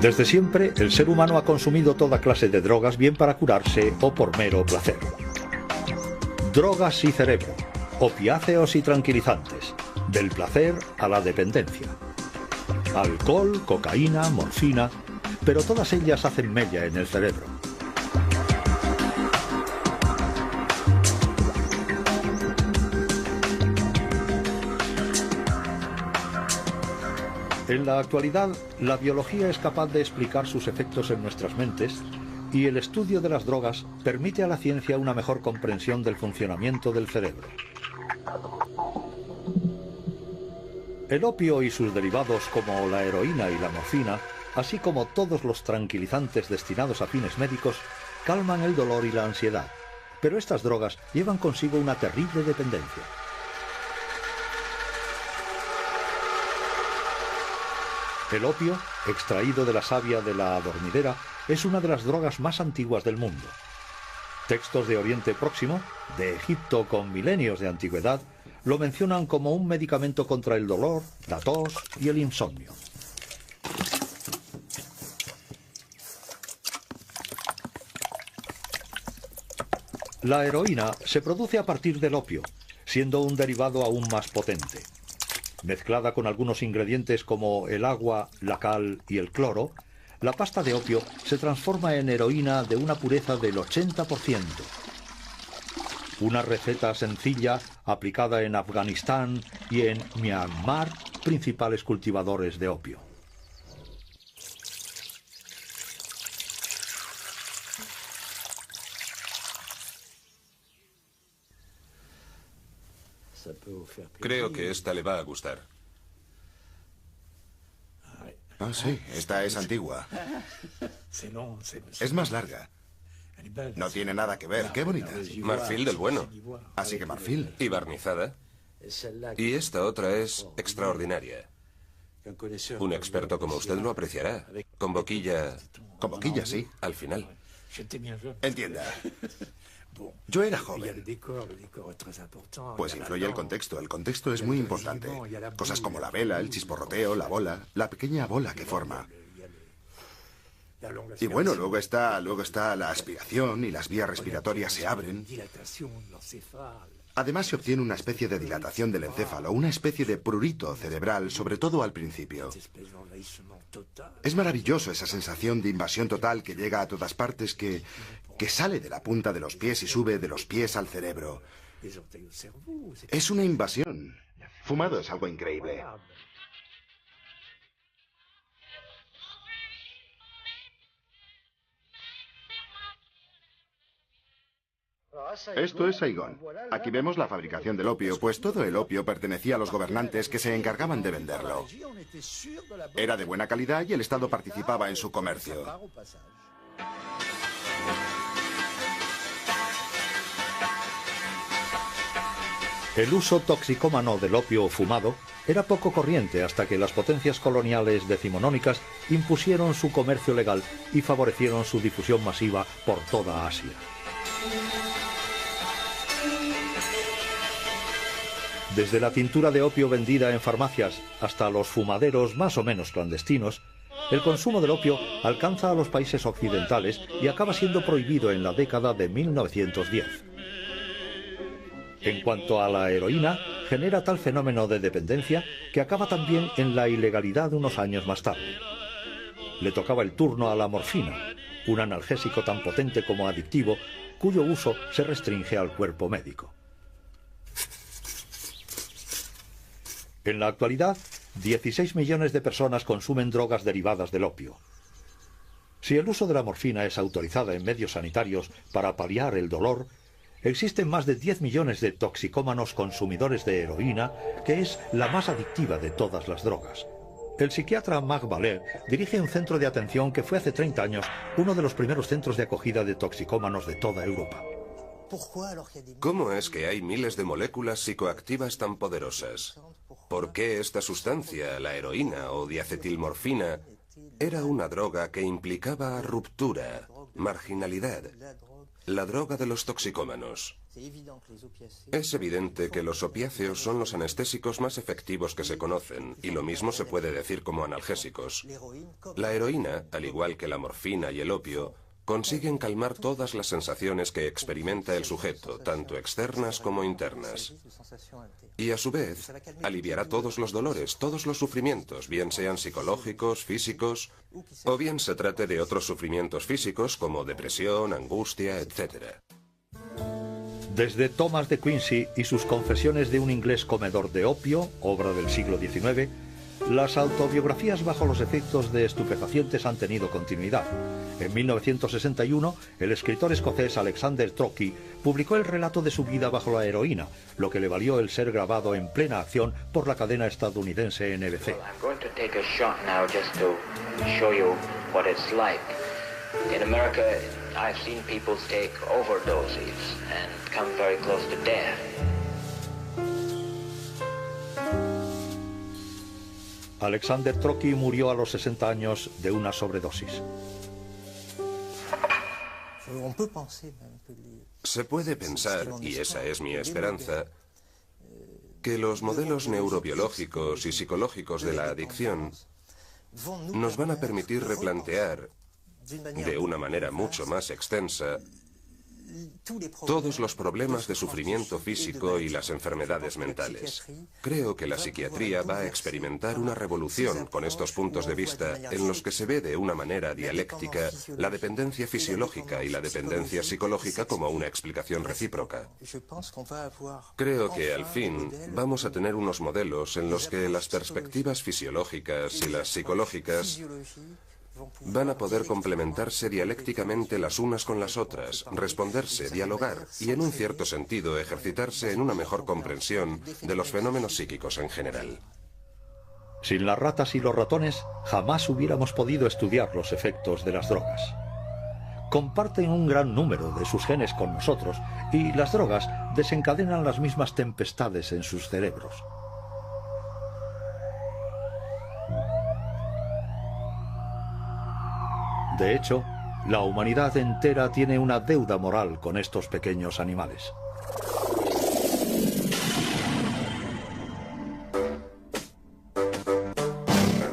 Desde siempre, el ser humano ha consumido toda clase de drogas, bien para curarse o por mero placer. Drogas y cerebro, opiáceos y tranquilizantes, del placer a la dependencia. Alcohol, cocaína, morfina, pero todas ellas hacen mella en el cerebro. En la actualidad, la biología es capaz de explicar sus efectos en nuestras mentes y el estudio de las drogas permite a la ciencia una mejor comprensión del funcionamiento del cerebro. El opio y sus derivados como la heroína y la morfina, así como todos los tranquilizantes destinados a fines médicos, calman el dolor y la ansiedad, pero estas drogas llevan consigo una terrible dependencia. El opio, extraído de la savia de la adormidera, es una de las drogas más antiguas del mundo. Textos de Oriente Próximo, de Egipto con milenios de antigüedad, lo mencionan como un medicamento contra el dolor, la tos y el insomnio. La heroína se produce a partir del opio, siendo un derivado aún más potente. Mezclada con algunos ingredientes como el agua, la cal y el cloro, la pasta de opio se transforma en heroína de una pureza del 80%. Una receta sencilla aplicada en Afganistán y en Myanmar, principales cultivadores de opio. Creo que esta le va a gustar. Ah, sí, esta es antigua. Es más larga. No tiene nada que ver, qué bonita. Marfil del bueno. Así que marfil. Y barnizada. Y esta otra es extraordinaria. Un experto como usted lo apreciará. Con boquilla... Con boquilla, sí. Al final. Entienda. Yo era joven. Pues influye el contexto. El contexto es muy importante. Cosas como la vela, el chisporroteo, la bola, la pequeña bola que forma. Y bueno, luego está la aspiración y las vías respiratorias se abren. Además se obtiene una especie de dilatación del encéfalo, una especie de prurito cerebral, sobre todo al principio. Es maravilloso esa sensación de invasión total que llega a todas partes, que sale de la punta de los pies y sube de los pies al cerebro. Es una invasión. Fumado es algo increíble. Esto es Saigón. Aquí vemos la fabricación del opio, pues todo el opio pertenecía a los gobernantes que se encargaban de venderlo. Era de buena calidad y el Estado participaba en su comercio. El uso toxicómano del opio fumado era poco corriente hasta que las potencias coloniales decimonónicas impusieron su comercio legal y favorecieron su difusión masiva por toda Asia. Desde la tintura de opio vendida en farmacias hasta los fumaderos más o menos clandestinos, el consumo del opio alcanza a los países occidentales y acaba siendo prohibido en la década de 1910. En cuanto a la heroína, genera tal fenómeno de dependencia que acaba también en la ilegalidad unos años más tarde. Le tocaba el turno a la morfina, un analgésico tan potente como adictivo, cuyo uso se restringe al cuerpo médico. En la actualidad, 16 millones de personas consumen drogas derivadas del opio. Si el uso de la morfina es autorizada en medios sanitarios para paliar el dolor, existen más de 10 millones de toxicómanos consumidores de heroína, que es la más adictiva de todas las drogas. El psiquiatra Marc Vallée dirige un centro de atención que fue hace 30 años uno de los primeros centros de acogida de toxicómanos de toda Europa. ¿Cómo es que hay miles de moléculas psicoactivas tan poderosas? ¿Por qué esta sustancia, la heroína o diacetilmorfina, era una droga que implicaba ruptura, marginalidad? La droga de los toxicómanos. Es evidente que los opiáceos son los anestésicos más efectivos que se conocen, y lo mismo se puede decir como analgésicos. La heroína, al igual que la morfina y el opio, consiguen calmar todas las sensaciones que experimenta el sujeto, tanto externas como internas. Y a su vez, aliviará todos los dolores, todos los sufrimientos, bien sean psicológicos, físicos, o bien se trate de otros sufrimientos físicos como depresión, angustia, etc. Desde Thomas de Quincy y sus confesiones de un inglés comedor de opio, obra del siglo XIX, las autobiografías bajo los efectos de estupefacientes han tenido continuidad. En 1961, el escritor escocés Alexander Trocchi publicó el relato de su vida bajo la heroína, lo que le valió el ser grabado en plena acción por la cadena estadounidense NBC. In America, I've seen people take overdoses and come very close to death. Alexander Trocchi murió a los 60 años de una sobredosis. Se puede pensar, y esa es mi esperanza, que los modelos neurobiológicos y psicológicos de la adicción nos van a permitir replantear de una manera mucho más extensa todos los problemas de sufrimiento físico y las enfermedades mentales. Creo que la psiquiatría va a experimentar una revolución con estos puntos de vista en los que se ve de una manera dialéctica la dependencia fisiológica y la dependencia psicológica como una explicación recíproca. Creo que al fin vamos a tener unos modelos en los que las perspectivas fisiológicas y las psicológicas van a poder complementarse dialécticamente las unas con las otras, responderse, dialogar y, en un cierto sentido, ejercitarse en una mejor comprensión de los fenómenos psíquicos en general. Sin las ratas y los ratones, jamás hubiéramos podido estudiar los efectos de las drogas. Comparten un gran número de sus genes con nosotros y las drogas desencadenan las mismas tempestades en sus cerebros. De hecho, la humanidad entera tiene una deuda moral con estos pequeños animales.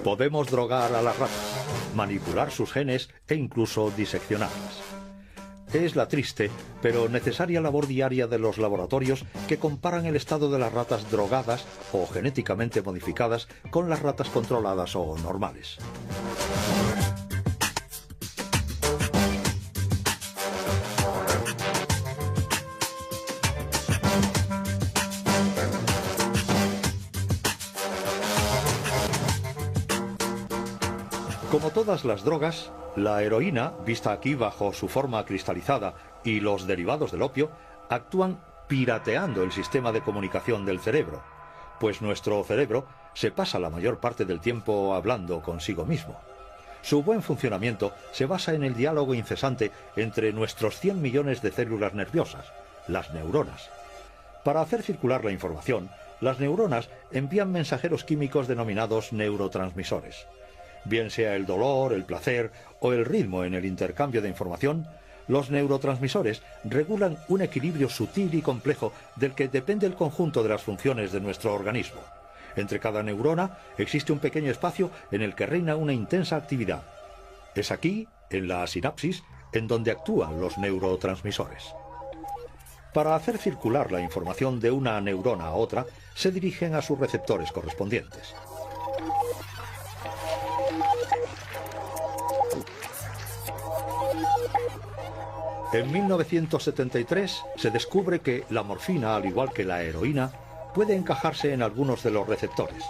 Podemos drogar a las ratas, manipular sus genes e incluso diseccionarlas. Es la triste, pero necesaria labor diaria de los laboratorios que comparan el estado de las ratas drogadas o genéticamente modificadas con las ratas controladas o normales. Como todas las drogas, la heroína, vista aquí bajo su forma cristalizada, y los derivados del opio, actúan pirateando el sistema de comunicación del cerebro, pues nuestro cerebro se pasa la mayor parte del tiempo hablando consigo mismo. Su buen funcionamiento se basa en el diálogo incesante entre nuestros 100 millones de células nerviosas, las neuronas. Para hacer circular la información, las neuronas envían mensajeros químicos denominados neurotransmisores. Bien sea el dolor, el placer o el ritmo en el intercambio de información, los neurotransmisores regulan un equilibrio sutil y complejo del que depende el conjunto de las funciones de nuestro organismo. Entre cada neurona existe un pequeño espacio en el que reina una intensa actividad. Es aquí, en la sinapsis, en donde actúan los neurotransmisores. Para hacer circular la información de una neurona a otra, se dirigen a sus receptores correspondientes. En 1973 se descubre que la morfina, al igual que la heroína, puede encajarse en algunos de los receptores.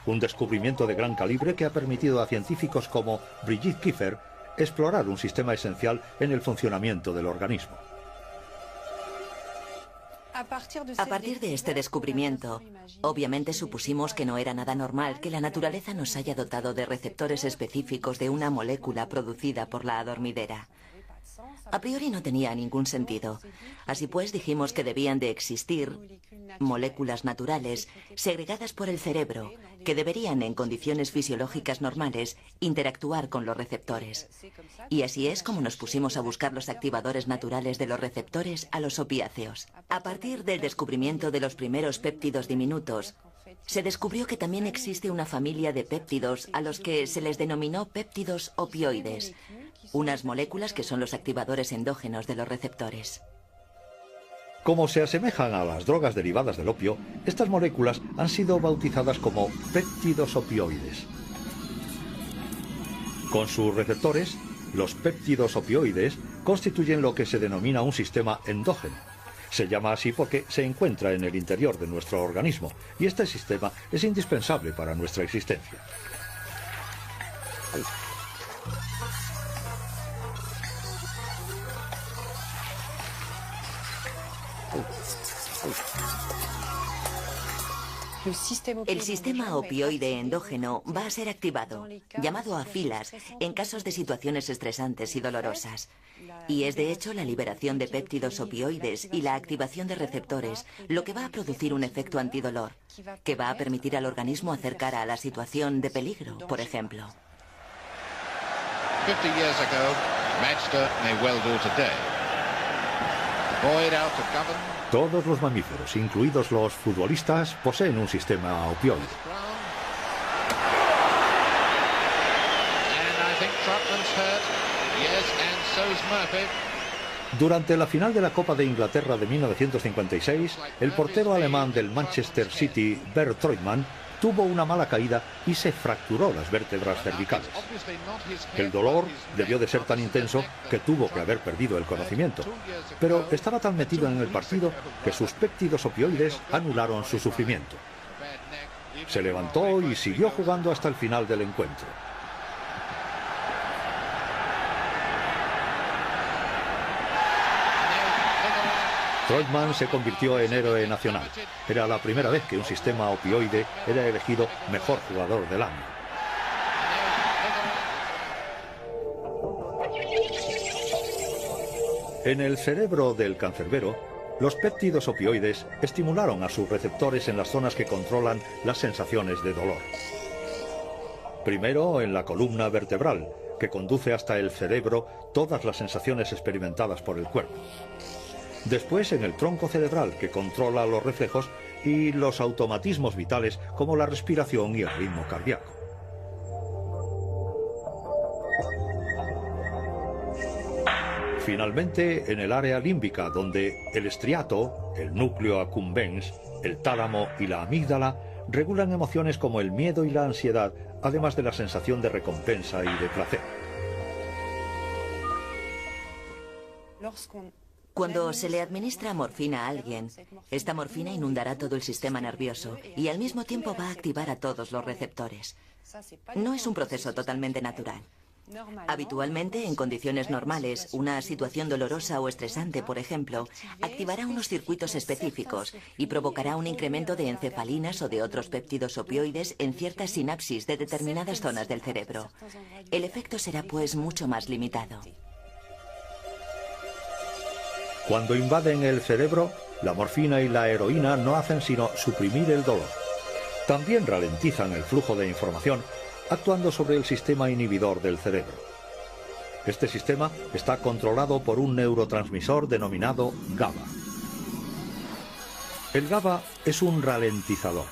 Un descubrimiento de gran calibre que ha permitido a científicos como Brigitte Kiefer explorar un sistema esencial en el funcionamiento del organismo. A partir de este descubrimiento, obviamente supusimos que no era nada normal que la naturaleza nos haya dotado de receptores específicos de una molécula producida por la adormidera. A priori no tenía ningún sentido. Así pues dijimos que debían de existir moléculas naturales segregadas por el cerebro que deberían, en condiciones fisiológicas normales, interactuar con los receptores. Y así es como nos pusimos a buscar los activadores naturales de los receptores a los opiáceos. A partir del descubrimiento de los primeros péptidos diminutos, se descubrió que también existe una familia de péptidos a los que se les denominó péptidos opioides, unas moléculas que son los activadores endógenos de los receptores. Como se asemejan a las drogas derivadas del opio, estas moléculas han sido bautizadas como péptidos opioides. Con sus receptores, los péptidos opioides constituyen lo que se denomina un sistema endógeno. Se llama así porque se encuentra en el interior de nuestro organismo y este sistema es indispensable para nuestra existencia. El sistema opioide endógeno va a ser activado, llamado a filas, en casos de situaciones estresantes y dolorosas. Y es de hecho la liberación de péptidos opioides y la activación de receptores lo que va a producir un efecto antidolor, que va a permitir al organismo hacer cara a la situación de peligro, por ejemplo. 50 years ago, Manchester may well do today. Avoid out to govern. Todos los mamíferos, incluidos los futbolistas, poseen un sistema opioide. Durante la final de la Copa de Inglaterra de 1956, el portero alemán del Manchester City, Bert Treutmann, tuvo una mala caída y se fracturó las vértebras cervicales. El dolor debió de ser tan intenso que tuvo que haber perdido el conocimiento, pero estaba tan metido en el partido que sus péptidos opioides anularon su sufrimiento. Se levantó y siguió jugando hasta el final del encuentro. Treutmann se convirtió en héroe nacional. Era la primera vez que un sistema opioide era elegido mejor jugador del año. En el cerebro del cancerbero, los péptidos opioides estimularon a sus receptores en las zonas que controlan las sensaciones de dolor. Primero en la columna vertebral, que conduce hasta el cerebro todas las sensaciones experimentadas por el cuerpo. Después en el tronco cerebral, que controla los reflejos y los automatismos vitales como la respiración y el ritmo cardíaco. Finalmente en el área límbica, donde el estriato, el núcleo accumbens, el tálamo y la amígdala regulan emociones como el miedo y la ansiedad, además de la sensación de recompensa y de placer. Cuando se le administra morfina a alguien, esta morfina inundará todo el sistema nervioso y al mismo tiempo va a activar a todos los receptores. No es un proceso totalmente natural. Habitualmente, en condiciones normales, una situación dolorosa o estresante, por ejemplo, activará unos circuitos específicos y provocará un incremento de encefalinas o de otros péptidos opioides en ciertas sinapsis de determinadas zonas del cerebro. El efecto será, pues, mucho más limitado. Cuando invaden el cerebro, la morfina y la heroína no hacen sino suprimir el dolor. También ralentizan el flujo de información, actuando sobre el sistema inhibidor del cerebro. Este sistema está controlado por un neurotransmisor denominado GABA. El GABA es un ralentizador.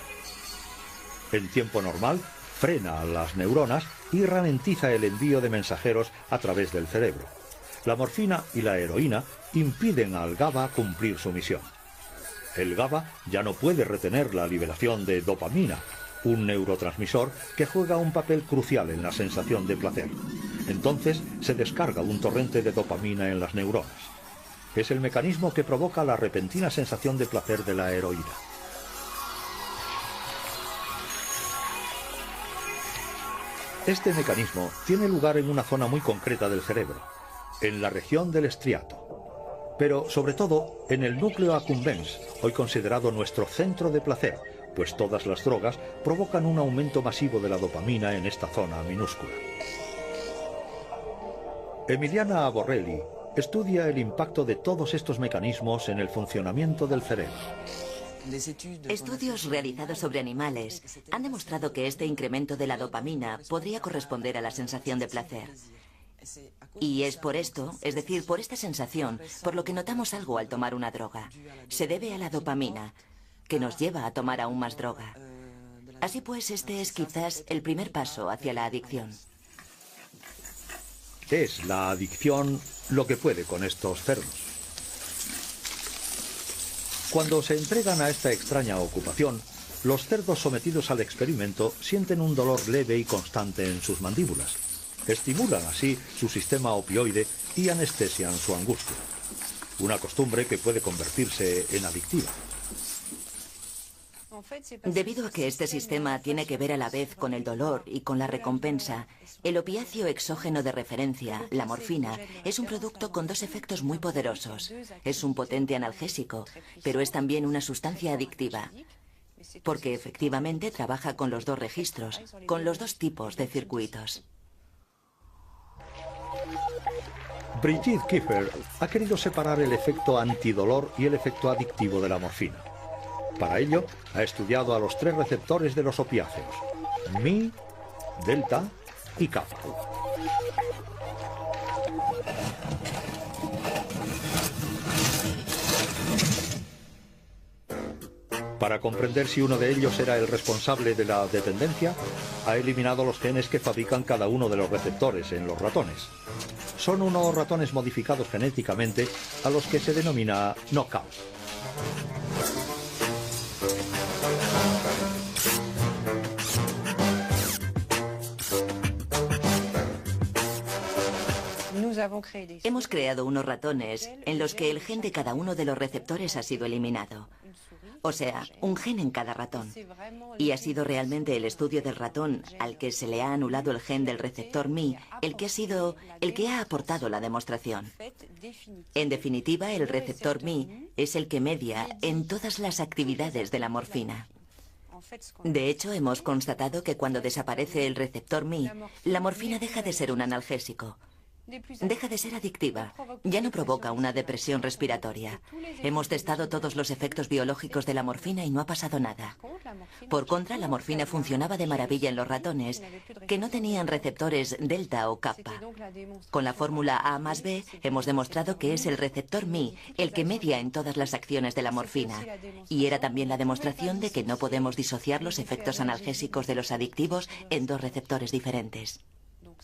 En tiempo normal, frena a las neuronas y ralentiza el envío de mensajeros a través del cerebro. La morfina y la heroína impiden al GABA cumplir su misión. El GABA ya no puede retener la liberación de dopamina, un neurotransmisor que juega un papel crucial en la sensación de placer. Entonces se descarga un torrente de dopamina en las neuronas. Es el mecanismo que provoca la repentina sensación de placer de la heroína. Este mecanismo tiene lugar en una zona muy concreta del cerebro, en la región del estriato, pero sobre todo en el núcleo accumbens, hoy considerado nuestro centro de placer, pues todas las drogas provocan un aumento masivo de la dopamina en esta zona minúscula. Emiliana Borrelli estudia el impacto de todos estos mecanismos en el funcionamiento del cerebro. Estudios realizados sobre animales han demostrado que este incremento de la dopamina podría corresponder a la sensación de placer. Y es por esto, es decir, por esta sensación, por lo que notamos algo al tomar una droga. Se debe a la dopamina, que nos lleva a tomar aún más droga. Así pues, este es quizás el primer paso hacia la adicción. Es la adicción lo que puede con estos cerdos. Cuando se entregan a esta extraña ocupación, los cerdos sometidos al experimento sienten un dolor leve y constante en sus mandíbulas. Estimulan así su sistema opioide y anestesian su angustia. Una costumbre que puede convertirse en adictiva. Debido a que este sistema tiene que ver a la vez con el dolor y con la recompensa, el opiáceo exógeno de referencia, la morfina, es un producto con dos efectos muy poderosos. Es un potente analgésico, pero es también una sustancia adictiva, porque efectivamente trabaja con los dos registros, con los dos tipos de circuitos. Brigitte Kiefer ha querido separar el efecto antidolor y el efecto adictivo de la morfina. Para ello, ha estudiado a los 3 receptores de los opiáceos, Mi, Delta y Kappa. Para comprender si uno de ellos era el responsable de la dependencia, ha eliminado los genes que fabrican cada uno de los receptores en los ratones. Son unos ratones modificados genéticamente a los que se denomina knockout. Hemos creado unos ratones en los que el gen de cada uno de los receptores ha sido eliminado. O sea, un gen en cada ratón. Y ha sido realmente el estudio del ratón al que se le ha anulado el gen del receptor Mi el que ha aportado la demostración. En definitiva, el receptor Mi es el que media en todas las actividades de la morfina. De hecho, hemos constatado que cuando desaparece el receptor Mi, la morfina deja de ser un analgésico. Deja de ser adictiva, ya no provoca una depresión respiratoria. Hemos testado todos los efectos biológicos de la morfina y no ha pasado nada. Por contra, la morfina funcionaba de maravilla en los ratones que no tenían receptores delta o kappa. Con la fórmula A más B hemos demostrado que es el receptor Mi el que media en todas las acciones de la morfina. Y era también la demostración de que no podemos disociar los efectos analgésicos de los adictivos en dos receptores diferentes.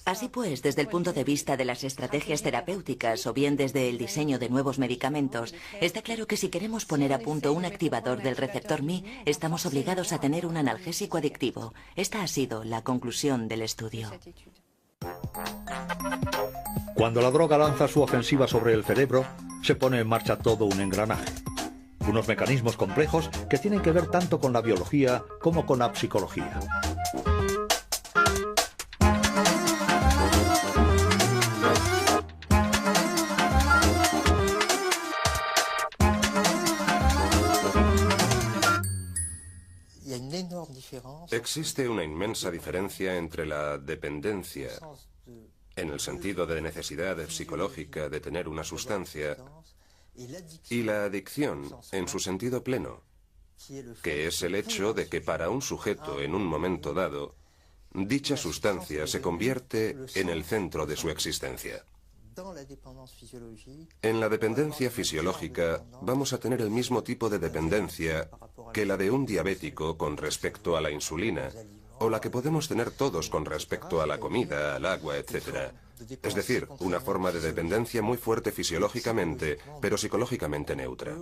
Así pues, desde el punto de vista de las estrategias terapéuticas o bien desde el diseño de nuevos medicamentos, está claro que si queremos poner a punto un activador del receptor Mi, estamos obligados a tener un analgésico adictivo. Esta ha sido la conclusión del estudio. Cuando la droga lanza su ofensiva sobre el cerebro, se pone en marcha todo un engranaje. Unos mecanismos complejos que tienen que ver tanto con la biología como con la psicología. Existe una inmensa diferencia entre la dependencia, en el sentido de necesidad psicológica de tener una sustancia, y la adicción, en su sentido pleno, que es el hecho de que para un sujeto en un momento dado, dicha sustancia se convierte en el centro de su existencia. En la dependencia fisiológica vamos a tener el mismo tipo de dependencia que la de un diabético con respecto a la insulina, o la que podemos tener todos con respecto a la comida, al agua, etc. Es decir, una forma de dependencia muy fuerte fisiológicamente, pero psicológicamente neutra.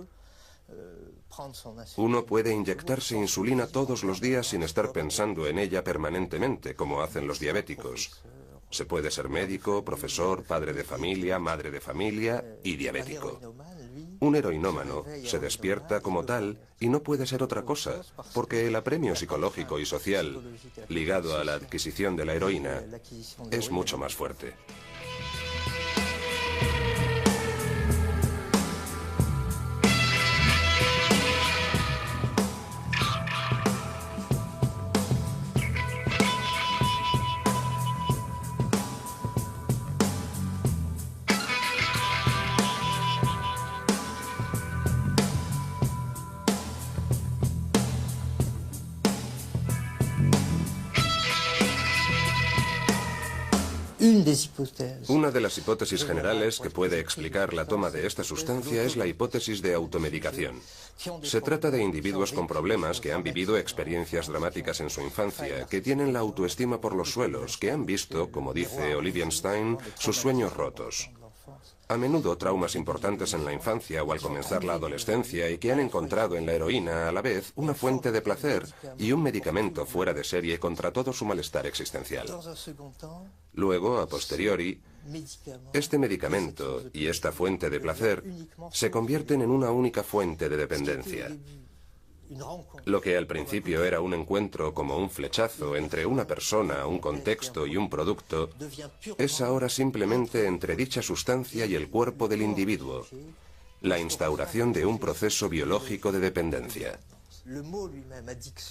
Uno puede inyectarse insulina todos los días sin estar pensando en ella permanentemente, como hacen los diabéticos. Se puede ser médico, profesor, padre de familia, madre de familia y diabético. Un heroinómano se despierta como tal y no puede ser otra cosa, porque el apremio psicológico y social ligado a la adquisición de la heroína es mucho más fuerte. Una de las hipótesis generales que puede explicar la toma de esta sustancia es la hipótesis de automedicación. Se trata de individuos con problemas que han vivido experiencias dramáticas en su infancia, que tienen la autoestima por los suelos, que han visto, como dice Olivier Stein, sus sueños rotos. A menudo traumas importantes en la infancia o al comenzar la adolescencia y que han encontrado en la heroína a la vez una fuente de placer y un medicamento fuera de serie contra todo su malestar existencial. Luego, a posteriori, este medicamento y esta fuente de placer se convierten en una única fuente de dependencia. Lo que al principio era un encuentro como un flechazo entre una persona, un contexto y un producto, es ahora simplemente entre dicha sustancia y el cuerpo del individuo, la instauración de un proceso biológico de dependencia.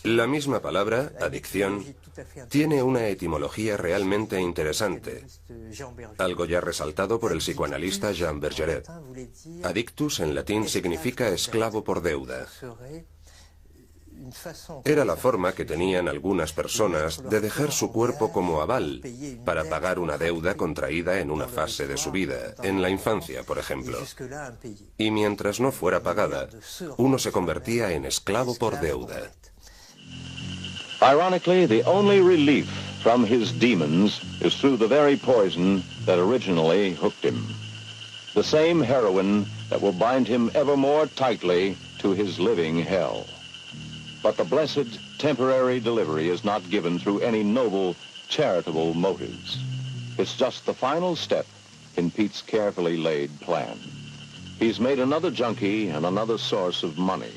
La misma palabra, adicción, tiene una etimología realmente interesante, algo ya resaltado por el psicoanalista Jean Bergeret. Adictus en latín significa esclavo por deuda. Era la forma que tenían algunas personas de dejar su cuerpo como aval para pagar una deuda contraída en una fase de su vida, en la infancia, por ejemplo. Y mientras no fuera pagada, uno se convertía en esclavo por deuda. Ironically, the only relief from his demons is through the very poison that originally hooked him. The same heroin that will bind him ever more tightly to his living hell. But the blessed temporary delivery is not given through any noble, charitable motives. It's just the final step in Pete's carefully laid plan. He's made another junkie and another source of money.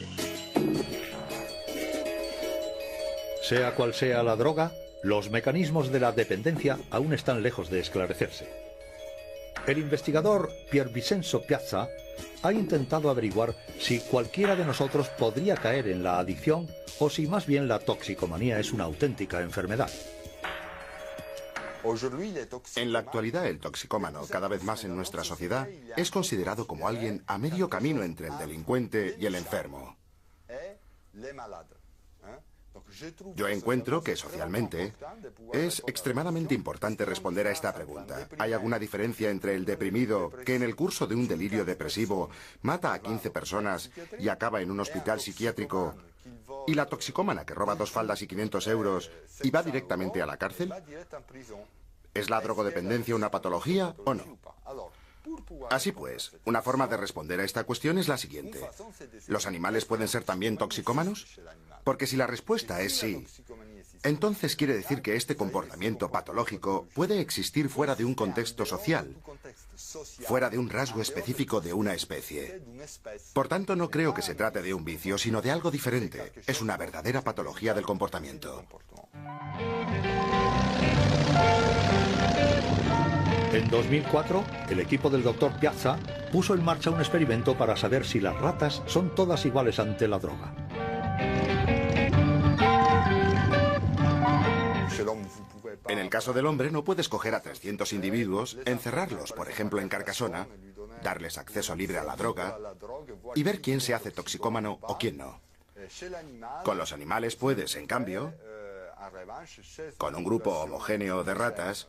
Sea cual sea la droga, los mecanismos de la dependencia aún están lejos de esclarecerse. El investigador Pier Vincenzo Piazza ha intentado averiguar si cualquiera de nosotros podría caer en la adicción o si más bien la toxicomanía es una auténtica enfermedad. En la actualidad, el toxicómano, cada vez más en nuestra sociedad, es considerado como alguien a medio camino entre el delincuente y el enfermo. Yo encuentro que socialmente es extremadamente importante responder a esta pregunta. ¿Hay alguna diferencia entre el deprimido que en el curso de un delirio depresivo mata a 15 personas y acaba en un hospital psiquiátrico y la toxicómana que roba 2 faldas y 500 euros y va directamente a la cárcel? ¿Es la drogodependencia una patología o no? Así pues, una forma de responder a esta cuestión es la siguiente. ¿Los animales pueden ser también toxicómanos? Porque si la respuesta es sí, entonces quiere decir que este comportamiento patológico puede existir fuera de un contexto social, fuera de un rasgo específico de una especie. Por tanto, no creo que se trate de un vicio, sino de algo diferente. Es una verdadera patología del comportamiento. En 2004, el equipo del Dr. Piazza puso en marcha un experimento para saber si las ratas son todas iguales ante la droga. En el caso del hombre, no puedes coger a 300 individuos, encerrarlos, por ejemplo, en Carcasona, darles acceso libre a la droga y ver quién se hace toxicómano o quién no. Con los animales puedes, en cambio, con un grupo homogéneo de ratas,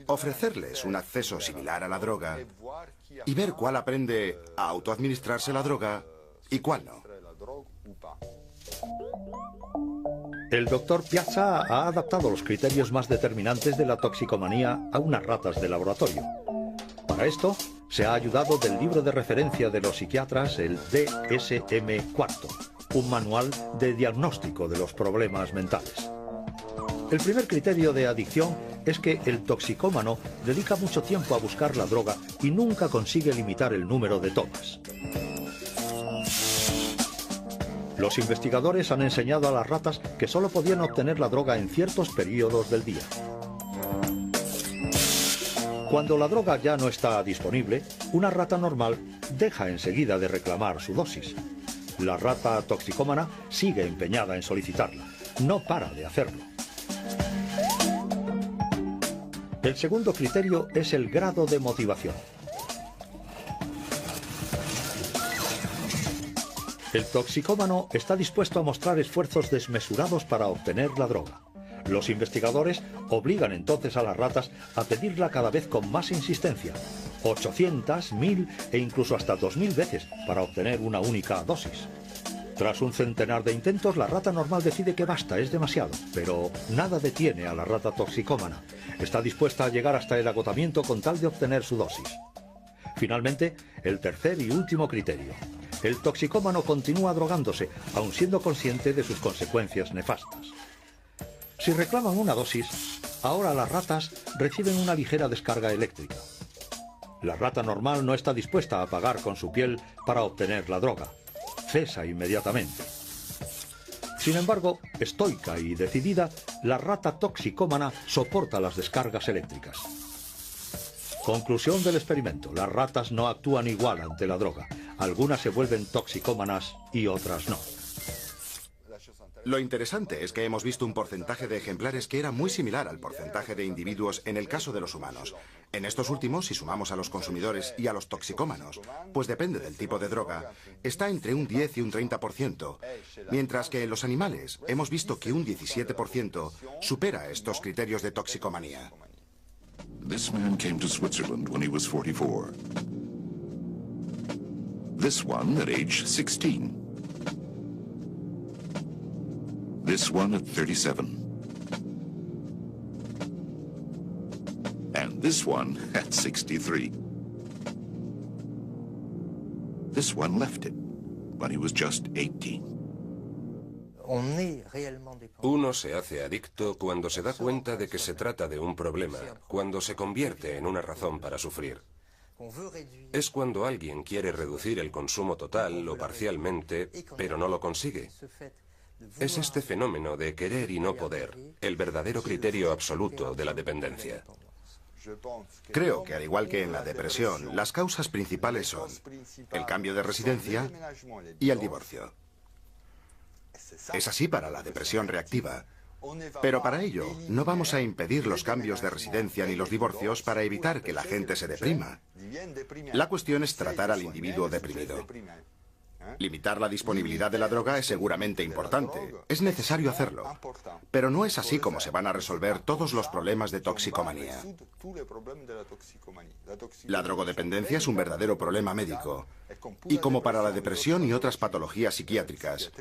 ofrecerles un acceso similar a la droga y ver cuál aprende a autoadministrarse la droga y cuál no. El Dr. Piazza ha adaptado los criterios más determinantes de la toxicomanía a unas ratas de laboratorio. Para esto, se ha ayudado del libro de referencia de los psiquiatras, el DSM-4, un manual de diagnóstico de los problemas mentales. El primer criterio de adicción es que el toxicómano dedica mucho tiempo a buscar la droga y nunca consigue limitar el número de tomas. Los investigadores han enseñado a las ratas que solo podían obtener la droga en ciertos periodos del día. Cuando la droga ya no está disponible, una rata normal deja enseguida de reclamar su dosis. La rata toxicómana sigue empeñada en solicitarla, no para de hacerlo. El segundo criterio es el grado de motivación. El toxicómano está dispuesto a mostrar esfuerzos desmesurados para obtener la droga. Los investigadores obligan entonces a las ratas a pedirla cada vez con más insistencia, 800, 1000 e incluso hasta 2000 veces para obtener una única dosis. Tras un centenar de intentos, la rata normal decide que basta, es demasiado, pero nada detiene a la rata toxicómana. Está dispuesta a llegar hasta el agotamiento con tal de obtener su dosis. Finalmente, el tercer y último criterio. El toxicómano continúa drogándose, aun siendo consciente de sus consecuencias nefastas. Si reclaman una dosis, ahora las ratas reciben una ligera descarga eléctrica. La rata normal no está dispuesta a pagar con su piel para obtener la droga. Cesa inmediatamente. Sin embargo, estoica y decidida, la rata toxicómana soporta las descargas eléctricas. Conclusión del experimento: las ratas no actúan igual ante la droga. Algunas se vuelven toxicómanas y otras no. Lo interesante es que hemos visto un porcentaje de ejemplares que era muy similar al porcentaje de individuos en el caso de los humanos. En estos últimos, si sumamos a los consumidores y a los toxicómanos, pues depende del tipo de droga, está entre un 10 y un 30%, mientras que en los animales hemos visto que un 17% supera estos criterios de toxicomanía. This man came to Switzerland when he was 44. This one at age 16. This one at 37. And this one at 63. This one left it when he was just 18. Uno se hace adicto cuando se da cuenta de que se trata de un problema, cuando se convierte en una razón para sufrir. Es cuando alguien quiere reducir el consumo total o parcialmente, pero no lo consigue. Es este fenómeno de querer y no poder, el verdadero criterio absoluto de la dependencia. Creo que, al igual que en la depresión, las causas principales son el cambio de residencia y el divorcio. Es así para la depresión reactiva. Pero para ello, no vamos a impedir los cambios de residencia ni los divorcios para evitar que la gente se deprima. La cuestión es tratar al individuo deprimido. Limitar la disponibilidad de la droga es seguramente importante. Es necesario hacerlo. Pero no es así como se van a resolver todos los problemas de toxicomanía. La drogodependencia es un verdadero problema médico. Y como para la depresión y otras patologías psiquiátricas,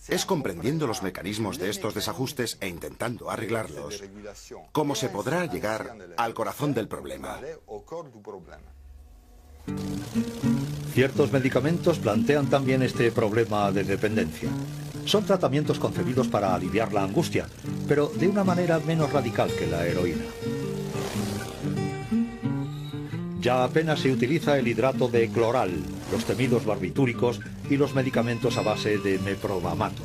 es comprendiendo los mecanismos de estos desajustes e intentando arreglarlos cómo se podrá llegar al corazón del problema. Ciertos medicamentos plantean también este problema de dependencia. Son tratamientos concebidos para aliviar la angustia, pero de una manera menos radical que la heroína. Ya apenas se utiliza el hidrato de cloral, los temidos barbitúricos y los medicamentos a base de meprobamato.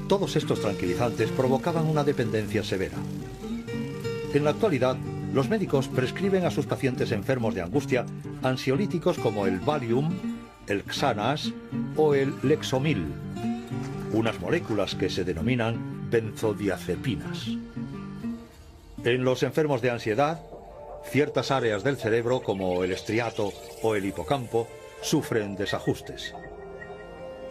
Todos estos tranquilizantes provocaban una dependencia severa. En la actualidad, los médicos prescriben a sus pacientes enfermos de angustia ansiolíticos como el Valium, el Xanax o el Lexomil, unas moléculas que se denominan benzodiazepinas. En los enfermos de ansiedad, ciertas áreas del cerebro como el estriato o el hipocampo sufren desajustes.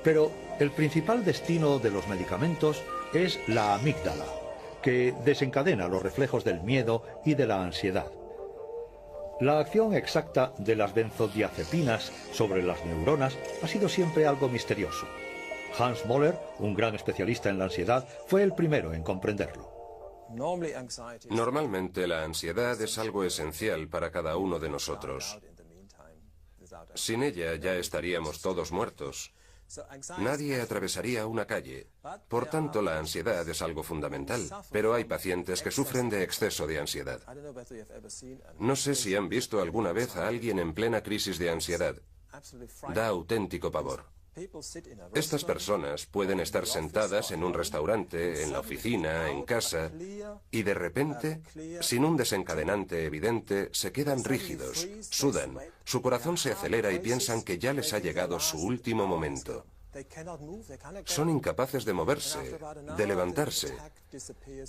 Pero el principal destino de los medicamentos es la amígdala, que desencadena los reflejos del miedo y de la ansiedad. La acción exacta de las benzodiazepinas sobre las neuronas ha sido siempre algo misterioso. Hans Möller, un gran especialista en la ansiedad, fue el primero en comprenderlo. Normalmente la ansiedad es algo esencial para cada uno de nosotros. Sin ella ya estaríamos todos muertos. Nadie atravesaría una calle. Por tanto, la ansiedad es algo fundamental. Pero hay pacientes que sufren de exceso de ansiedad. No sé si han visto alguna vez a alguien en plena crisis de ansiedad. Da auténtico pavor. Estas personas pueden estar sentadas en un restaurante, en la oficina, en casa, y de repente, sin un desencadenante evidente, se quedan rígidos, sudan, su corazón se acelera y piensan que ya les ha llegado su último momento. Son incapaces de moverse, de levantarse,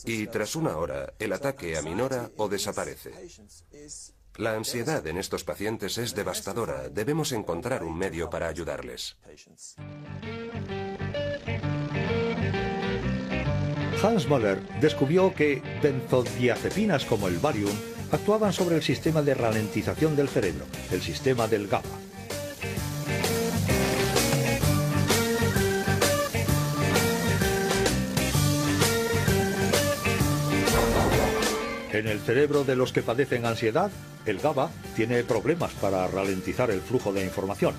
y tras una hora, el ataque aminora o desaparece. La ansiedad en estos pacientes es devastadora. Debemos encontrar un medio para ayudarles. Hans Möller descubrió que benzodiazepinas como el Valium actuaban sobre el sistema de ralentización del cerebro, el sistema del GABA. En el cerebro de los que padecen ansiedad, el GABA tiene problemas para ralentizar el flujo de información.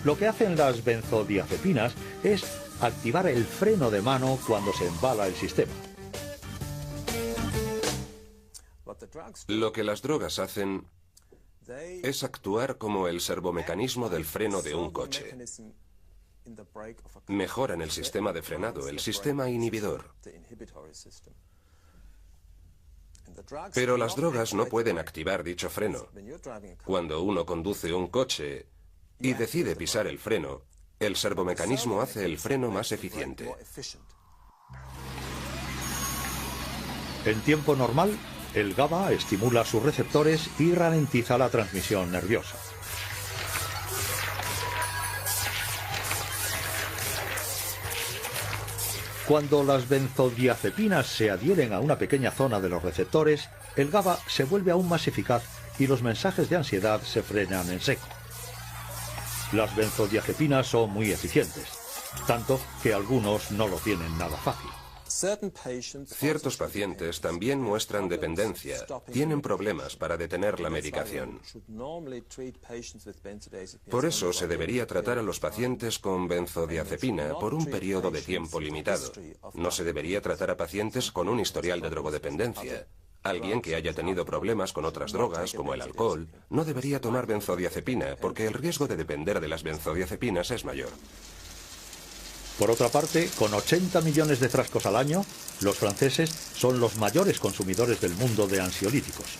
Lo que hacen las benzodiazepinas es activar el freno de mano cuando se embala el sistema. Lo que las drogas hacen es actuar como el servomecanismo del freno de un coche. Mejoran el sistema de frenado, el sistema inhibidor. Pero las drogas no pueden activar dicho freno. Cuando uno conduce un coche y decide pisar el freno, el servomecanismo hace el freno más eficiente. En tiempo normal, el GABA estimula sus receptores y ralentiza la transmisión nerviosa. Cuando las benzodiazepinas se adhieren a una pequeña zona de los receptores, el GABA se vuelve aún más eficaz y los mensajes de ansiedad se frenan en seco. Las benzodiazepinas son muy eficientes, tanto que algunos no lo tienen nada fácil. Ciertos pacientes también muestran dependencia, tienen problemas para detener la medicación. Por eso se debería tratar a los pacientes con benzodiazepina por un periodo de tiempo limitado. No se debería tratar a pacientes con un historial de drogodependencia. Alguien que haya tenido problemas con otras drogas, como el alcohol, no debería tomar benzodiazepina porque el riesgo de depender de las benzodiazepinas es mayor. Por otra parte, con 80 millones de frascos al año, los franceses son los mayores consumidores del mundo de ansiolíticos.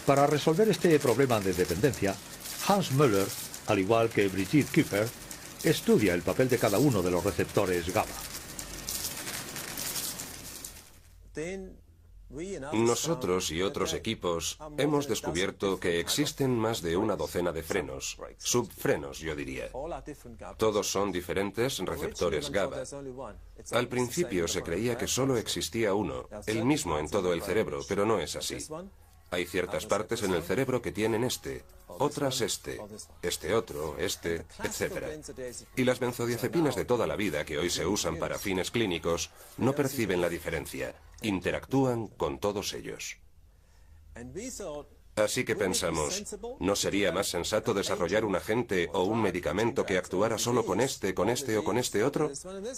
Para resolver este problema de dependencia, Hans Möller, al igual que Brigitte Kiefer, estudia el papel de cada uno de los receptores GABA. Nosotros y otros equipos hemos descubierto que existen más de una docena de frenos, subfrenos yo diría. Todos son diferentes receptores GABA. Al principio se creía que solo existía uno, el mismo en todo el cerebro, pero no es así. Hay ciertas partes en el cerebro que tienen otras este otro, etc. Y las benzodiazepinas de toda la vida que hoy se usan para fines clínicos no perciben la diferencia, interactúan con todos ellos. Así que pensamos, ¿no sería más sensato desarrollar un agente o un medicamento que actuara solo con este o con este otro?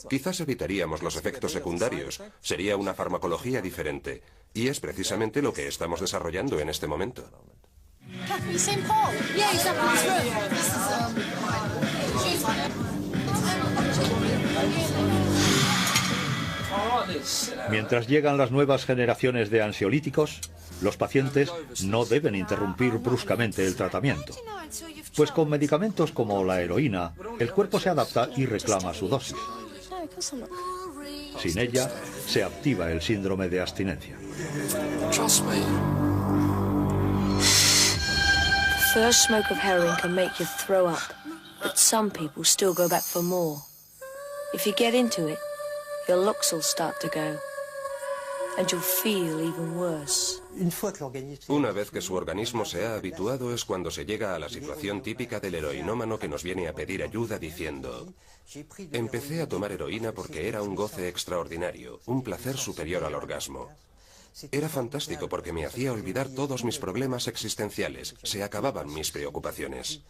Quizás evitaríamos los efectos secundarios, sería una farmacología diferente, y es precisamente lo que estamos desarrollando en este momento. Mientras llegan las nuevas generaciones de ansiolíticos, los pacientes no deben interrumpir bruscamente el tratamiento, pues con medicamentos como la heroína, el cuerpo se adapta y reclama su dosis. Sin ella, se activa el síndrome de abstinencia. The first smoke of heroin can make you throw up, but some people still go back for more. If you get into it, your looks will start to go, and you'll feel even worse. Una vez que su organismo se ha habituado es cuando se llega a la situación típica del heroinómano que nos viene a pedir ayuda diciendo: empecé a tomar heroína porque era un goce extraordinario, un placer superior al orgasmo. Era fantástico porque me hacía olvidar todos mis problemas existenciales, se acababan mis preocupaciones.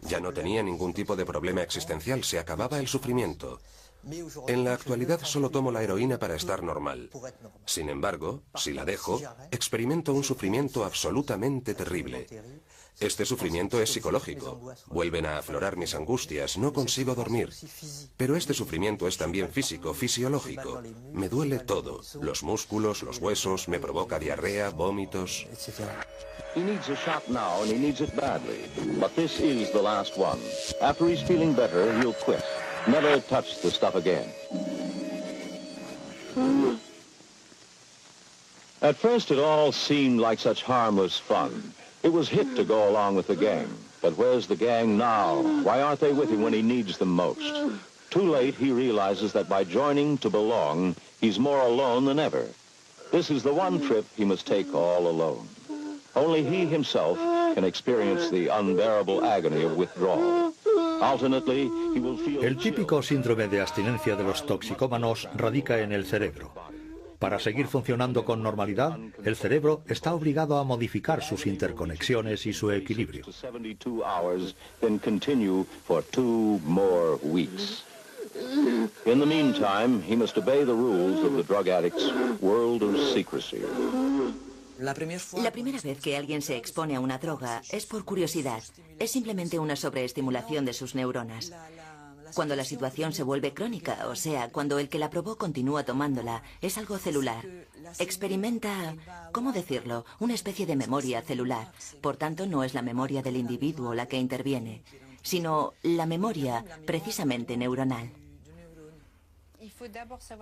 Ya no tenía ningún tipo de problema existencial, se acababa el sufrimiento. En la actualidad solo tomo la heroína para estar normal. Sin embargo, si la dejo, experimento un sufrimiento absolutamente terrible. Este sufrimiento es psicológico. Vuelven a aflorar mis angustias, no consigo dormir. Pero este sufrimiento es también físico, fisiológico. Me duele todo, los músculos, los huesos, me provoca diarrea, vómitos. He needs a shot now, and he needs it badly. But this is the last one. After he's feeling better, he'll quit. Never touch the stuff again. At first, it all seemed like such harmless fun. It was hit to go along with the gang. But where's the gang now? Why aren't they with him when he needs them most? Too late, he realizes that by joining to belong, he's more alone than ever. This is the one trip he must take all alone. Only he himself can experience the unbearable agony of withdrawal. Alternately, he will feel... El típico síndrome de abstinencia de los toxicómanos radica en el cerebro. Para seguir funcionando con normalidad, el cerebro está obligado a modificar sus interconexiones y su equilibrio. 72 hours, then continue for 2 more weeks. In the meantime, he must obey the rules of the drug addict's world of secrecy. La primera vez que alguien se expone a una droga es por curiosidad. Es simplemente una sobreestimulación de sus neuronas. Cuando la situación se vuelve crónica, o sea, cuando el que la probó continúa tomándola, es algo celular. Experimenta, ¿cómo decirlo?, una especie de memoria celular. Por tanto, no es la memoria del individuo la que interviene, sino la memoria precisamente neuronal.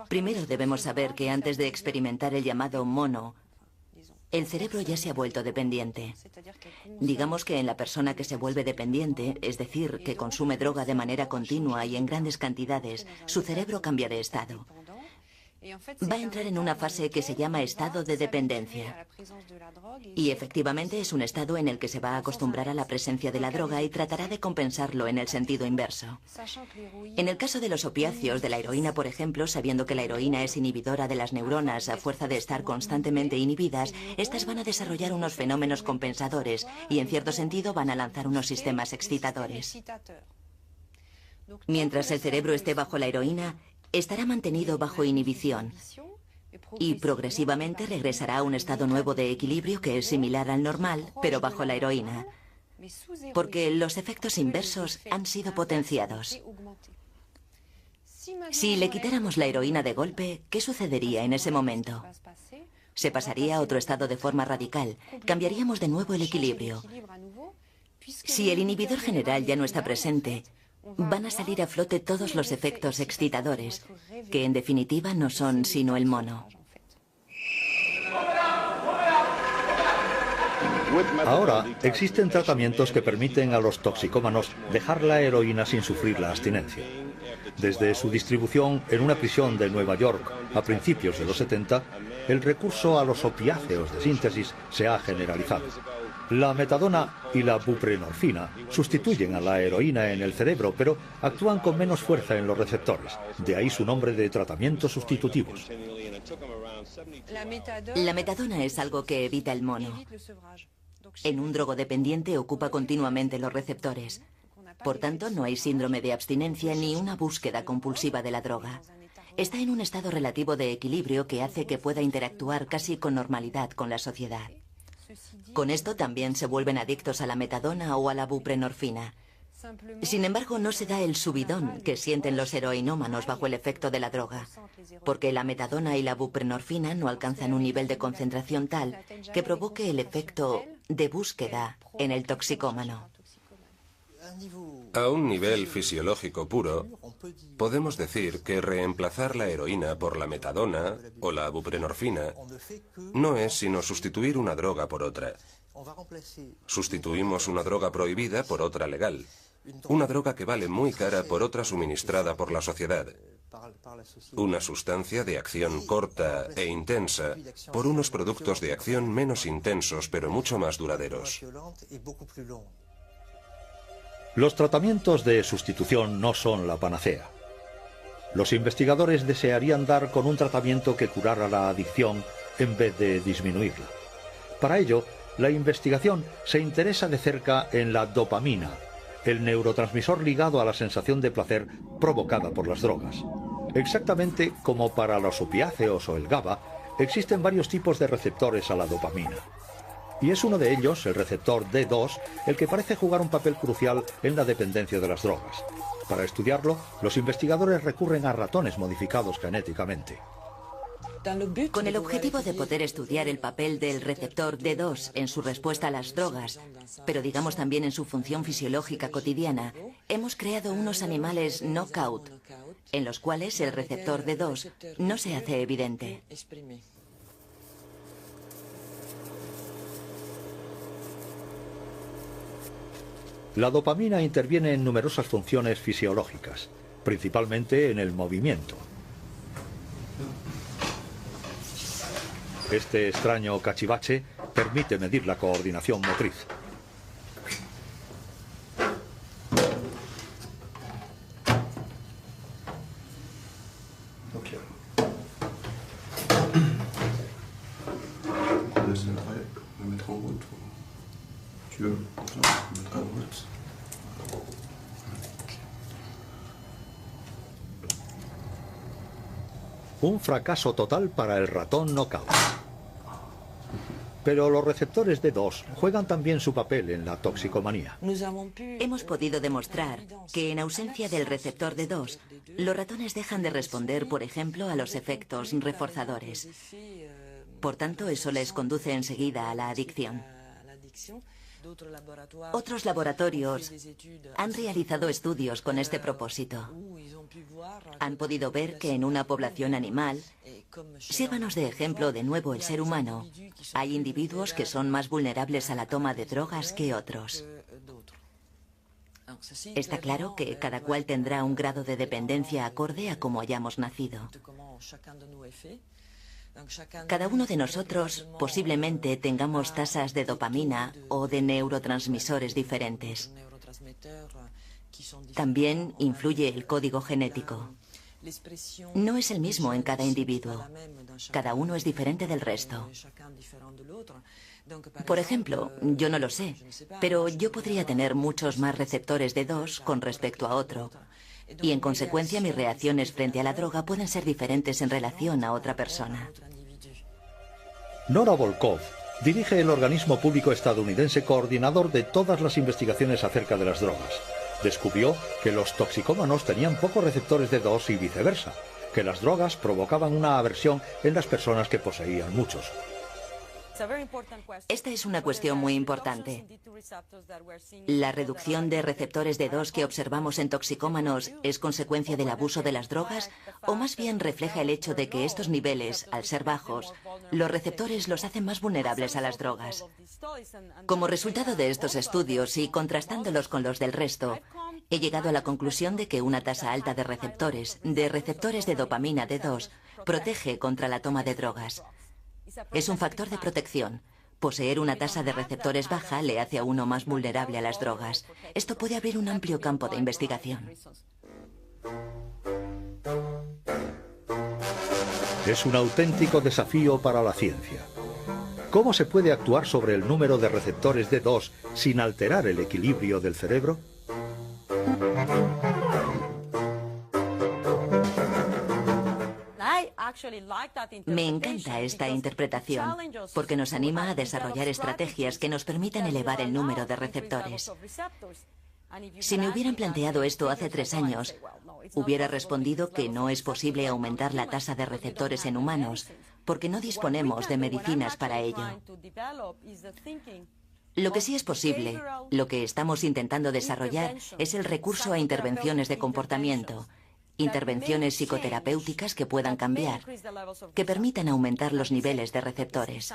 Primero debemos saber que antes de experimentar el llamado mono, el cerebro ya se ha vuelto dependiente. Digamos que en la persona que se vuelve dependiente, es decir, que consume droga de manera continua y en grandes cantidades, su cerebro cambia de estado. Va a entrar en una fase que se llama estado de dependencia. Y efectivamente es un estado en el que se va a acostumbrar a la presencia de la droga y tratará de compensarlo en el sentido inverso. En el caso de los opiáceos, de la heroína, por ejemplo, sabiendo que la heroína es inhibidora de las neuronas a fuerza de estar constantemente inhibidas, estas van a desarrollar unos fenómenos compensadores y, en cierto sentido, van a lanzar unos sistemas excitadores. Mientras el cerebro esté bajo la heroína, estará mantenido bajo inhibición y progresivamente regresará a un estado nuevo de equilibrio que es similar al normal, pero bajo la heroína, porque los efectos inversos han sido potenciados. Si le quitáramos la heroína de golpe, ¿qué sucedería en ese momento? Se pasaría a otro estado de forma radical, cambiaríamos de nuevo el equilibrio. Si el inhibidor general ya no está presente, van a salir a flote todos los efectos excitadores, que en definitiva no son sino el mono. Ahora, existen tratamientos que permiten a los toxicómanos dejar la heroína sin sufrir la abstinencia. Desde su distribución en una prisión de Nueva York a principios de los 70, el recurso a los opiáceos de síntesis se ha generalizado. La metadona y la buprenorfina sustituyen a la heroína en el cerebro, pero actúan con menos fuerza en los receptores. De ahí su nombre de tratamientos sustitutivos. La metadona es algo que evita el mono. En un drogodependiente ocupa continuamente los receptores. Por tanto, no hay síndrome de abstinencia ni una búsqueda compulsiva de la droga. Está en un estado relativo de equilibrio que hace que pueda interactuar casi con normalidad con la sociedad. Con esto también se vuelven adictos a la metadona o a la buprenorfina. Sin embargo, no se da el subidón que sienten los heroinómanos bajo el efecto de la droga, porque la metadona y la buprenorfina no alcanzan un nivel de concentración tal que provoque el efecto de búsqueda en el toxicómano. A un nivel fisiológico puro, podemos decir que reemplazar la heroína por la metadona o la buprenorfina no es sino sustituir una droga por otra. Sustituimos una droga prohibida por otra legal. Una droga que vale muy cara por otra suministrada por la sociedad. Una sustancia de acción corta e intensa por unos productos de acción menos intensos pero mucho más duraderos. Los tratamientos de sustitución no son la panacea. Los investigadores desearían dar con un tratamiento que curara la adicción en vez de disminuirla. Para ello, la investigación se interesa de cerca en la dopamina, el neurotransmisor ligado a la sensación de placer provocada por las drogas. Exactamente como para los opiáceos o el GABA, existen varios tipos de receptores a la dopamina. Y es uno de ellos, el receptor D2, el que parece jugar un papel crucial en la dependencia de las drogas. Para estudiarlo, los investigadores recurren a ratones modificados genéticamente. Con el objetivo de poder estudiar el papel del receptor D2 en su respuesta a las drogas, pero digamos también en su función fisiológica cotidiana, hemos creado unos animales knockout, en los cuales el receptor D2 no se hace evidente. La dopamina interviene en numerosas funciones fisiológicas. principalmente en el movimiento. Este extraño cachivache permite medir la coordinación motriz. Un fracaso total para el ratón Knockout. Pero los receptores D2 juegan también su papel en la toxicomanía. Hemos podido demostrar que en ausencia del receptor D2, los ratones dejan de responder, por ejemplo, a los efectos reforzadores. Por tanto, eso les conduce enseguida a la adicción. Otros laboratorios han realizado estudios con este propósito. Han podido ver que en una población animal, sírvanos de ejemplo de nuevo el ser humano, hay individuos que son más vulnerables a la toma de drogas que otros. Está claro que cada cual tendrá un grado de dependencia acorde a cómo hayamos nacido. Cada uno de nosotros posiblemente tengamos tasas de dopamina o de neurotransmisores diferentes. También influye el código genético. No es el mismo en cada individuo. Cada uno es diferente del resto. Por ejemplo, yo no lo sé, pero yo podría tener muchos más receptores D2 con respecto a otro. Y en consecuencia mis reacciones frente a la droga pueden ser diferentes en relación a otra persona. Nora Volkov dirige el organismo público estadounidense coordinador de todas las investigaciones acerca de las drogas. Descubrió que los toxicómanos tenían pocos receptores D2 y viceversa, que las drogas provocaban una aversión en las personas que poseían muchos. Esta es una cuestión muy importante. ¿La reducción de receptores D2 que observamos en toxicómanos es consecuencia del abuso de las drogas o más bien refleja el hecho de que estos niveles, al ser bajos, los receptores los hacen más vulnerables a las drogas? Como resultado de estos estudios y contrastándolos con los del resto, he llegado a la conclusión de que una tasa alta de receptores de dopamina D2 protege contra la toma de drogas. Es un factor de protección. Poseer una tasa de receptores baja le hace a uno más vulnerable a las drogas. Esto puede abrir un amplio campo de investigación. Es un auténtico desafío para la ciencia. ¿Cómo se puede actuar sobre el número de receptores D2 sin alterar el equilibrio del cerebro? Me encanta esta interpretación porque nos anima a desarrollar estrategias que nos permitan elevar el número de receptores. Si me hubieran planteado esto hace 3 años, hubiera respondido que no es posible aumentar la tasa de receptores en humanos porque no disponemos de medicinas para ello. Lo que sí es posible, lo que estamos intentando desarrollar, es el recurso a intervenciones de comportamiento, intervenciones psicoterapéuticas que puedan cambiar, que permitan aumentar los niveles de receptores.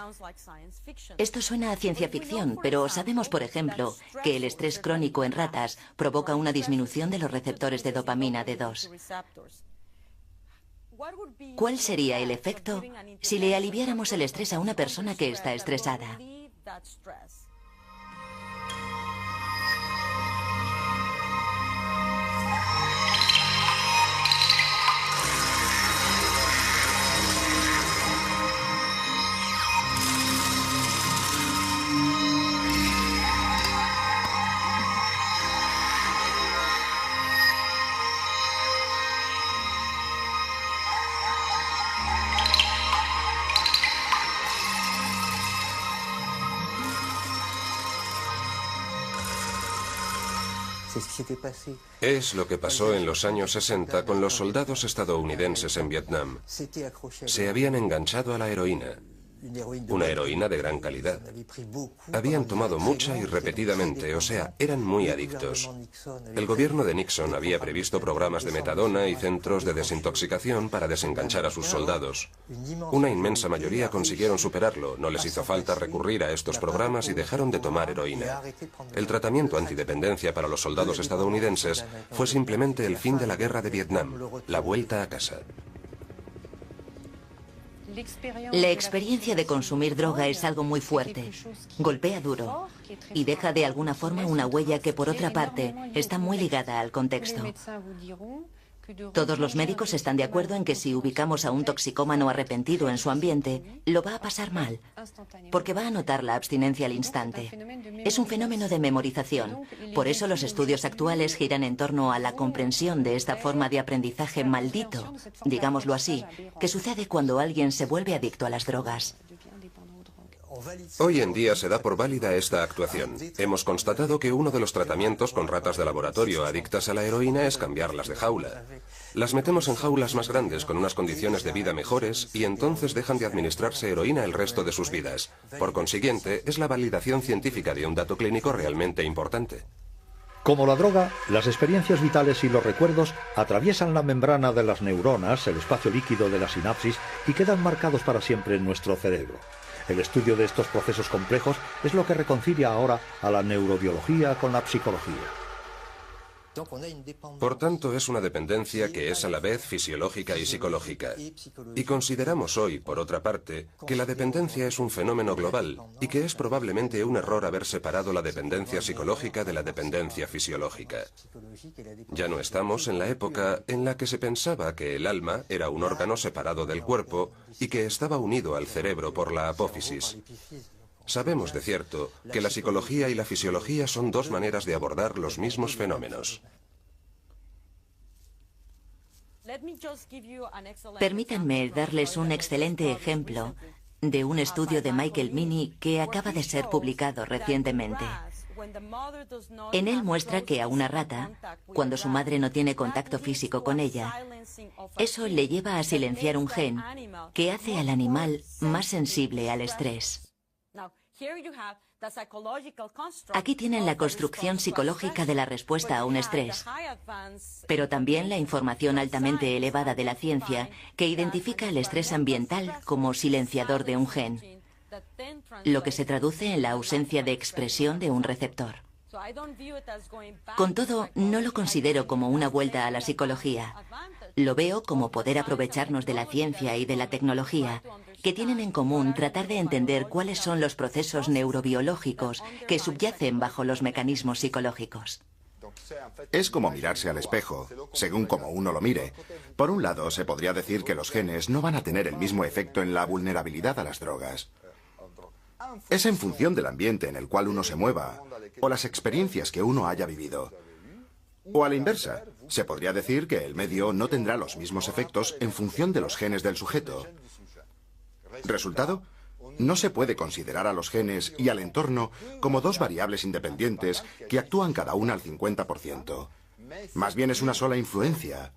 Esto suena a ciencia ficción, pero sabemos, por ejemplo, que el estrés crónico en ratas provoca una disminución de los receptores de dopamina D2. ¿Cuál sería el efecto si le aliviáramos el estrés a una persona que está estresada? Es lo que pasó en los años 60 con los soldados estadounidenses en Vietnam. Se habían enganchado a la heroína. una heroína de gran calidad. Habían tomado mucha y repetidamente, o sea, eran muy adictos. El gobierno de Nixon había previsto programas de metadona y centros de desintoxicación para desenganchar a sus soldados. Una inmensa mayoría consiguieron superarlo, no les hizo falta recurrir a estos programas y dejaron de tomar heroína. El tratamiento antidependencia para los soldados estadounidenses fue simplemente el fin de la guerra de Vietnam, la vuelta a casa. La experiencia de consumir droga es algo muy fuerte, golpea duro y deja de alguna forma una huella que, por otra parte, está muy ligada al contexto. Todos los médicos están de acuerdo en que si ubicamos a un toxicómano arrepentido en su ambiente, lo va a pasar mal, porque va a notar la abstinencia al instante. Es un fenómeno de memorización. Por eso los estudios actuales giran en torno a la comprensión de esta forma de aprendizaje maldito, digámoslo así, que sucede cuando alguien se vuelve adicto a las drogas. Hoy en día se da por válida esta actuación. Hemos constatado que uno de los tratamientos con ratas de laboratorio adictas a la heroína es cambiarlas de jaula. Las metemos en jaulas más grandes con unas condiciones de vida mejores y entonces dejan de administrarse heroína el resto de sus vidas. Por consiguiente, es la validación científica de un dato clínico realmente importante. Como la droga, las experiencias vitales y los recuerdos atraviesan la membrana de las neuronas, el espacio líquido de la sinapsis, y quedan marcados para siempre en nuestro cerebro. El estudio de estos procesos complejos es lo que reconcilia ahora a la neurobiología con la psicología. Por tanto, es una dependencia que es a la vez fisiológica y psicológica. Y consideramos hoy, por otra parte, que la dependencia es un fenómeno global y que es probablemente un error haber separado la dependencia psicológica de la dependencia fisiológica. Ya no estamos en la época en la que se pensaba que el alma era un órgano separado del cuerpo y que estaba unido al cerebro por la apófisis. Sabemos de cierto que la psicología y la fisiología son dos maneras de abordar los mismos fenómenos. Permítanme darles un excelente ejemplo de un estudio de Michael Meaney que acaba de ser publicado recientemente. En él muestra que a una rata, cuando su madre no tiene contacto físico con ella, eso le lleva a silenciar un gen que hace al animal más sensible al estrés. Aquí tienen la construcción psicológica de la respuesta a un estrés, pero también la información altamente elevada de la ciencia que identifica el estrés ambiental como silenciador de un gen, lo que se traduce en la ausencia de expresión de un receptor. Con todo, no lo considero como una vuelta a la psicología. Lo veo como poder aprovecharnos de la ciencia y de la tecnología, que tienen en común tratar de entender cuáles son los procesos neurobiológicos que subyacen bajo los mecanismos psicológicos. Es como mirarse al espejo, según como uno lo mire. Por un lado, se podría decir que los genes no van a tener el mismo efecto en la vulnerabilidad a las drogas. Es en función del ambiente en el cual uno se mueva, o las experiencias que uno haya vivido. O a la inversa, se podría decir que el medio no tendrá los mismos efectos en función de los genes del sujeto. Resultado, no se puede considerar a los genes y al entorno como dos variables independientes que actúan cada una al 50%. Más bien es una sola influencia.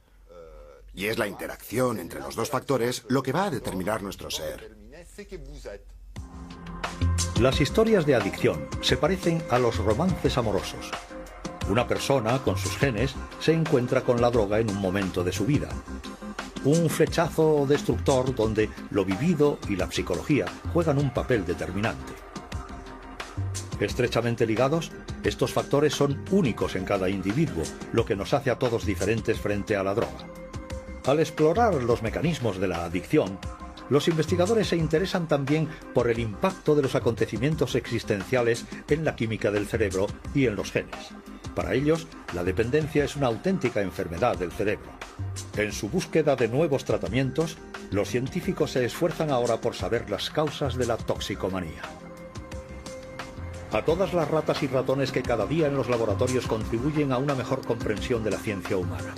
Y es la interacción entre los dos factores lo que va a determinar nuestro ser. Las historias de adicción se parecen a los romances amorosos. Una persona, con sus genes, se encuentra con la droga en un momento de su vida. Un flechazo destructor donde lo vivido y la psicología juegan un papel determinante. Estrechamente ligados, estos factores son únicos en cada individuo, lo que nos hace a todos diferentes frente a la droga. Al explorar los mecanismos de la adicción, los investigadores se interesan también por el impacto de los acontecimientos existenciales en la química del cerebro y en los genes. Para ellos, la dependencia es una auténtica enfermedad del cerebro. En su búsqueda de nuevos tratamientos, los científicos se esfuerzan ahora por saber las causas de la toxicomanía. A todas las ratas y ratones que cada día en los laboratorios contribuyen a una mejor comprensión de la ciencia humana.